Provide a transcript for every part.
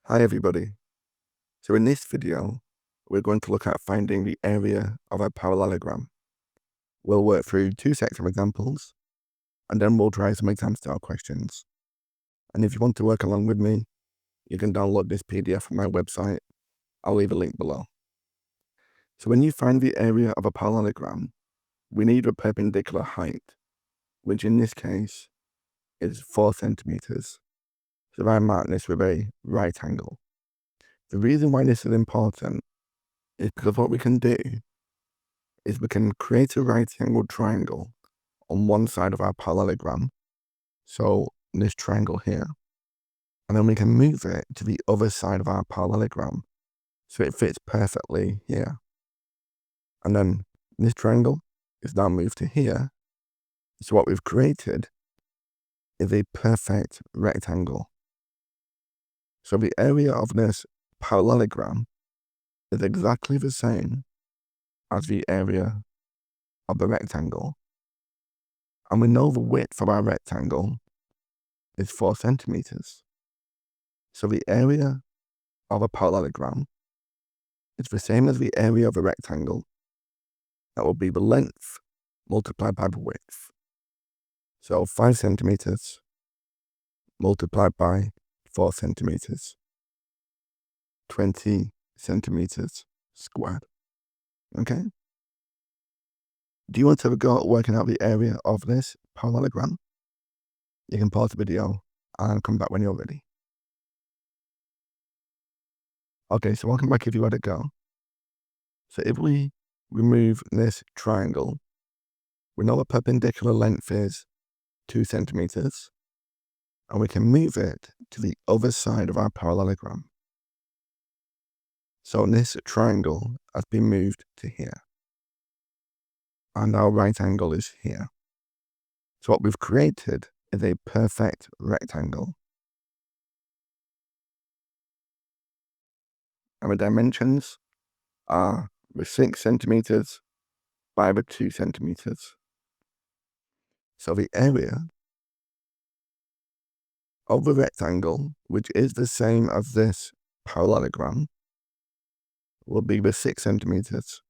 Hi everybody. So in this video, we're going to look at finding the area of a parallelogram. We'll work through two sets of examples, and then we'll try some exam style questions. And if you want to work along with me, you can download this PDF from my website. I'll leave a link below. So when you find the area of a parallelogram, we need a perpendicular height, which in this case is 4 centimeters. So I mark this with a right angle. The reason why this is important is because what we can do is we can create a right angled triangle on one side of our parallelogram, so this triangle here, and then we can move it to the other side of our parallelogram, so it fits perfectly here. And then this triangle is now moved to here, so what we've created is a perfect rectangle. So the area of this parallelogram is exactly the same as the area of the rectangle. And we know the width of our rectangle is 4 centimeters. So the area of a parallelogram is the same as the area of a rectangle. That will be the length multiplied by the width. So 5 centimeters multiplied by 4 centimeters. 20 centimeters squared. Okay? Do you want to have a go at working out the area of this parallelogram? You can pause the video and come back when you're ready. Okay, so welcome back if you had a go. So if we remove this triangle, we know the perpendicular length is 2 centimeters, and we can move it to the other side of our parallelogram. So this triangle has been moved to here, and our right angle is here. So what we've created is a perfect rectangle. And the dimensions are the 6 centimeters by the 2 centimeters. So the area of the rectangle, which is the same as this parallelogram, will be the 6 centimeters,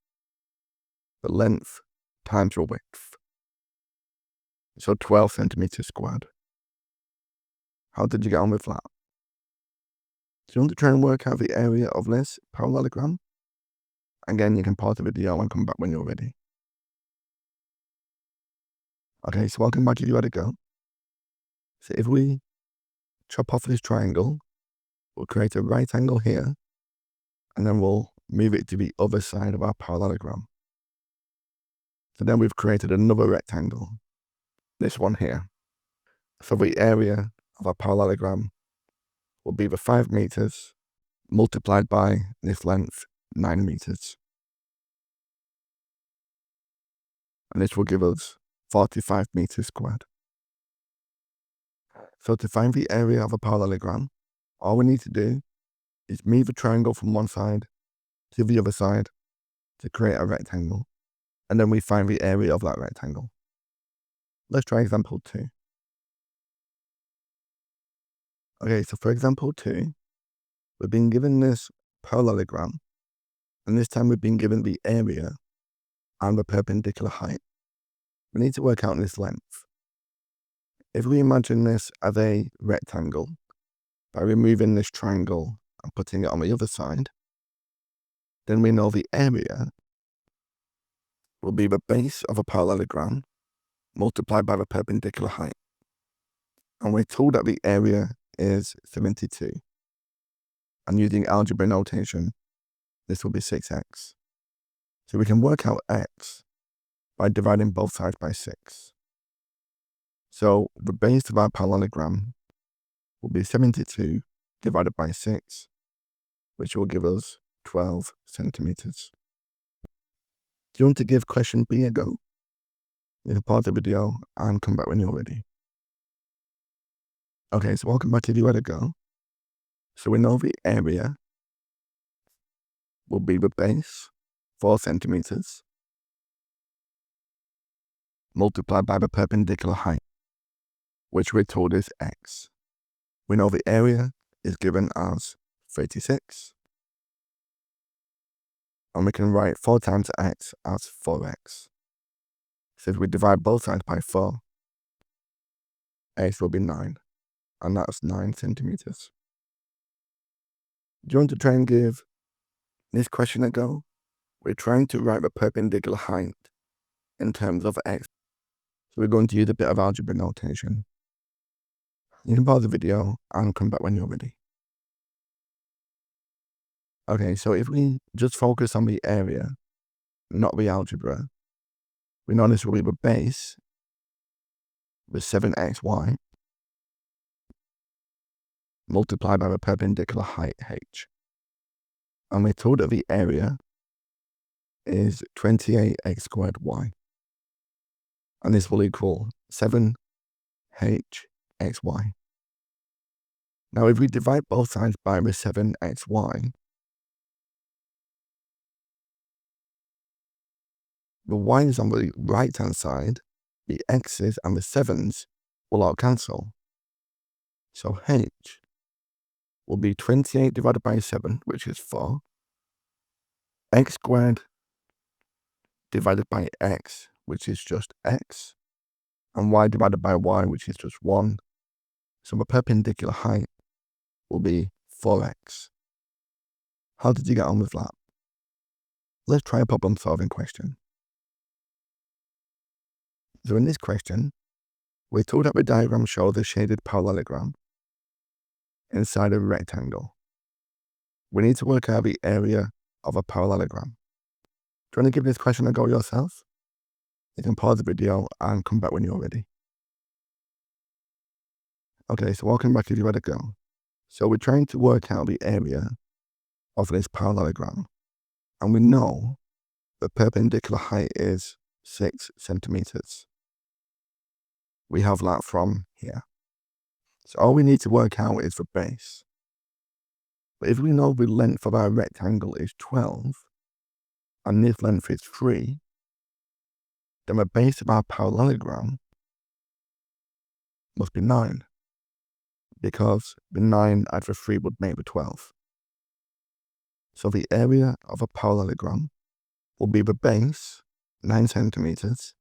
the length times the width. So 12 centimeters squared. How did you get on with that? Do you want to try and work out the area of this parallelogram? Again, you can pause the video and come back when you're ready. Okay, so welcome back if you had a go. So if we chop off this triangle, we'll create a right angle here, and then we'll move it to the other side of our parallelogram. So then we've created another rectangle, this one here. So the area of our parallelogram will be the 5 meters multiplied by this length, 9 meters. And this will give us 45 meters squared. So to find the area of a parallelogram, all we need to do is move a triangle from one side to the other side to create a rectangle, and then we find the area of that rectangle. Let's try example 2. Okay, so for example 2, we've been given this parallelogram, and this time we've been given the area and the perpendicular height. We need to work out this length. If we imagine this as a rectangle, by removing this triangle and putting it on the other side, then we know the area will be the base of a parallelogram multiplied by the perpendicular height. And we're told that the area is 72. And using algebra notation, this will be 6x. So we can work out x by dividing both sides by 6. So the base of our parallelogram will be 72 divided by 6, which will give us 12 centimeters. Do you want to give question B a go? You can pause the video and come back when you're ready. Okay, so welcome back if you had a go. So we know the area will be the base, 4 centimeters, multiplied by the perpendicular height, which we're told is x. We know the area is given as 36. And we can write 4 times x as 4x. So if we divide both sides by 4, x will be 9, and that's 9 centimeters. Do you want to try and give this question a go? We're trying to write the perpendicular height in terms of x. So we're going to use a bit of algebra notation. You can pause the video and come back when you're ready. Okay, so if we just focus on the area, not the algebra, we know this will be the base with 7xy multiplied by the perpendicular height h. And we're told that the area is 28x squared y. And this will equal 7hxy. Now if we divide both sides by the 7xy, the y's on the right hand side, the x's and the 7's will all cancel. So h will be 28 divided by 7, which is 4, x squared divided by x, which is just x, and y divided by y, which is just 1. So the perpendicular height will be 4x. How did you get on with that? Let's try a problem solving question. So in this question, we're told that the diagram shows a shaded parallelogram inside a rectangle. We need to work out the area of a parallelogram. Do you want to give this question a go yourself? You can pause the video and come back when you're ready. Okay, so welcome back if you had a go. So we're trying to work out the area of this parallelogram. And we know the perpendicular height is 6 centimeters. We have that from here. So all we need to work out is the base. But if we know the length of our rectangle is 12, and this length is 3, then the base of our parallelogram must be 9, because the 9 add the 3 would make the 12. So the area of a parallelogram will be the base, 9 centimeters,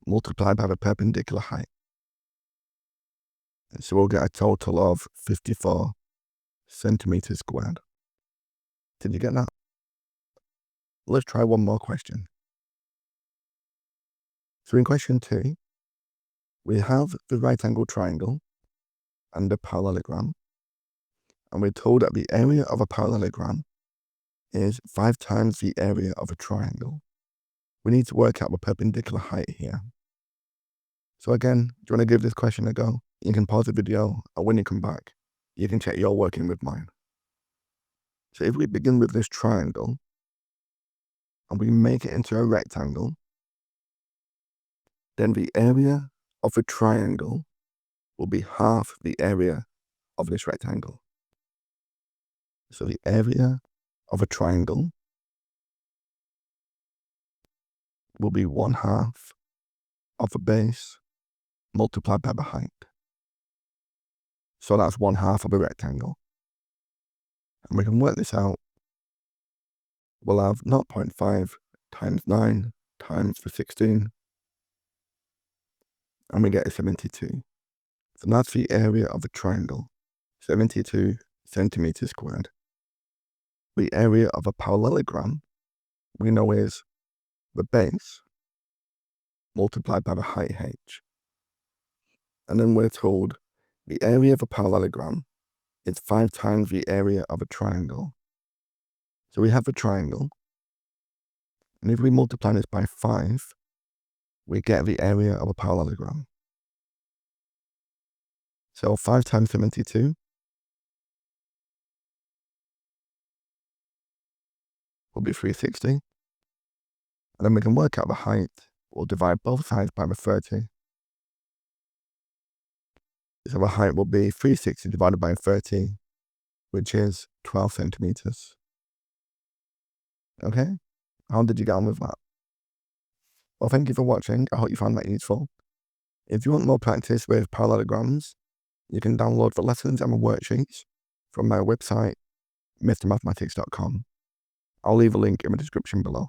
multiplied by the perpendicular height. And so we'll get a total of 54 centimeters squared. Did you get that? Let's try one more question. So in question 2, we have the right angle triangle and the parallelogram, and we're told that the area of a parallelogram is 5 times the area of a triangle. We need to work out the perpendicular height here. So again, do you want to give this question a go? You can pause the video, and when you come back, you can check you're working with mine. So if we begin with this triangle, and we make it into a rectangle, then the area of a triangle will be half the area of this rectangle. So the area of a triangle will be 1/2 of the base multiplied by the height. So that's 1/2 of a rectangle. And we can work this out. We'll have 0.5 times 9 times the 16, and we get a 72. So that's the area of a triangle, 72 centimeters squared. The area of a parallelogram, we know is the base multiplied by the height h. And then we're told the area of a parallelogram is 5 times the area of a triangle. So we have a triangle, and if we multiply this by 5, we get the area of a parallelogram. So 5 times 72 will be 360. And then we can work out the height. We'll divide both sides by the 30. So the height will be 360 divided by 30, which is 12 centimeters. Okay? How did you get on with that? Well, thank you for watching. I hope you found that useful. If you want more practice with parallelograms, you can download the lessons and the worksheets from my website, mrmathematics.com. I'll leave a link in the description below.